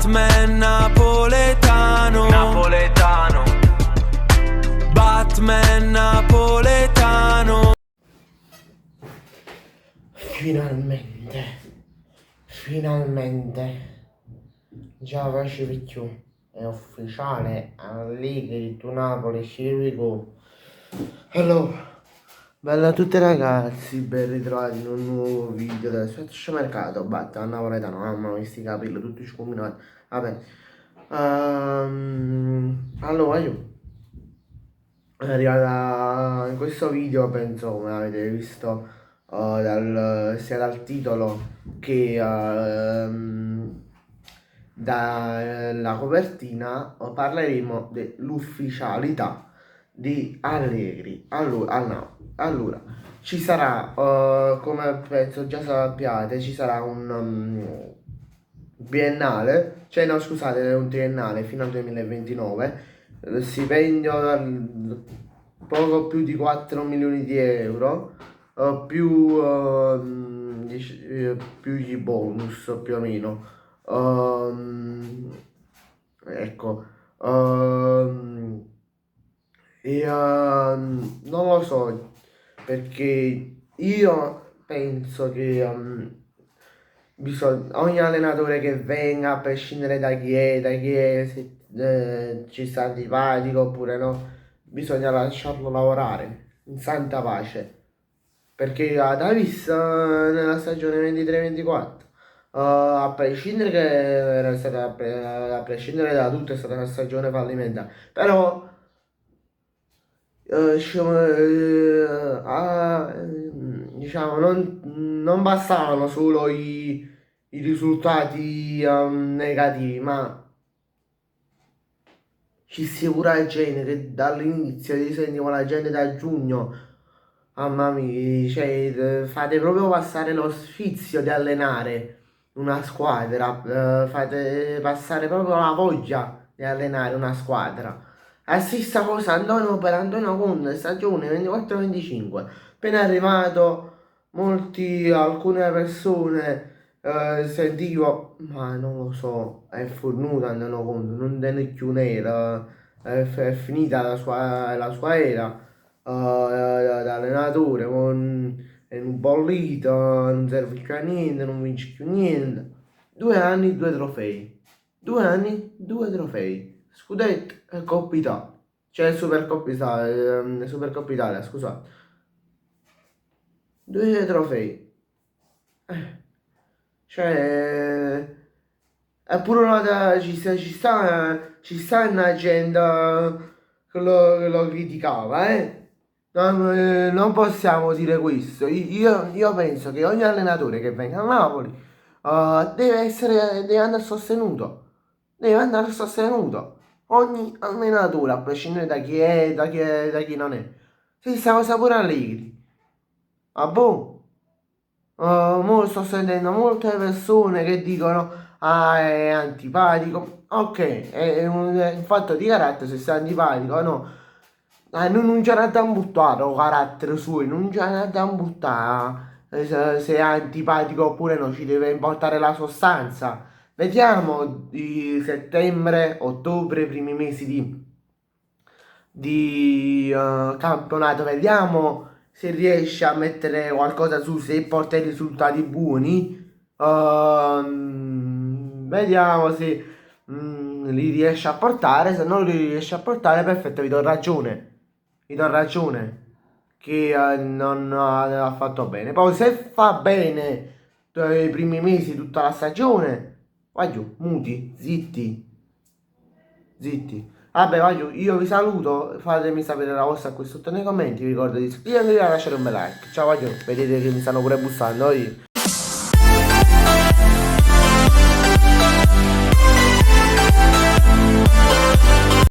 Batman napoletano, napoletano. Batman napoletano. Finalmente, già facevi più, è ufficiale, Allegri tu Napoli, here we go. Allora, bella a tutti ragazzi, ben ritrovati in un nuovo video del mercato, batta a napoletano, mamma mia, sti capelli tutti scombinati, vabbè. Allora io arrivata in questo video, penso come avete visto sia dal titolo che dalla copertina, parleremo dell'ufficialità di Allegri al Napoli. Allora, ci sarà, come penso già sappiate, ci sarà un biennale, cioè no scusate, un triennale fino al 2029, stipendio poco più di 4 milioni di euro, più i bonus più o meno. Ecco, non lo so, perché io penso che ogni allenatore che venga, a prescindere da chi è, se ci sta antipatico oppure no, bisogna lasciarlo lavorare in santa pace. Perché Davis nella stagione 23-24, a prescindere che era stata, a prescindere da tutto, è stata una stagione fallimentare, però diciamo non bastavano solo i risultati negativi, ma ci sia pure la gente che dall'inizio ti sentivo la gente da giugno, mamma mia, cioè fate proprio passare lo sfizio di allenare una squadra, fate passare proprio la voglia di allenare una squadra. La stessa cosa per Antonio Conte, stagione 24-25. Appena arrivato, alcune persone sentivo, ma non lo so, è fornuto Antonio Conte, non tiene più nera, è finita la sua era da allenatore, è un bollito, non serve più a niente, non vince più niente. 2 anni, 2 trofei. 2 anni, 2 trofei. Scudetto e Coppa Italia. Cioè Supercoppa Italia, scusate. 2 trofei. Cioè, eppure ci sta una gente che lo criticava, eh? Non possiamo dire questo. Io penso che ogni allenatore che venga a Napoli deve andare sostenuto. Deve andare sostenuto. Ogni allenatore, a prescindere da chi è, da chi non è. Stessa cosa pure Allegri. Ah boh? Mo sto sentendo molte persone che dicono è antipatico. Ok, è un fatto di carattere, se sei antipatico o no. Non c'è da buttare il carattere suo, non c'è da buttare se è antipatico oppure no, ci deve importare la sostanza. Vediamo di settembre, ottobre, primi mesi di campionato, vediamo se riesce a mettere qualcosa su, se porta i risultati buoni. Vediamo se li riesce a portare, se non li riesce a portare, perfetto, vi do ragione che non ha fatto bene. Poi se fa bene i primi mesi, tutta la stagione, vai giù, muti, zitti. Vabbè, io vi saluto, fatemi sapere la vostra qui sotto nei commenti, vi ricordo di iscrivervi e lasciare un bel like. Ciao, vedete che mi stanno pure bussando.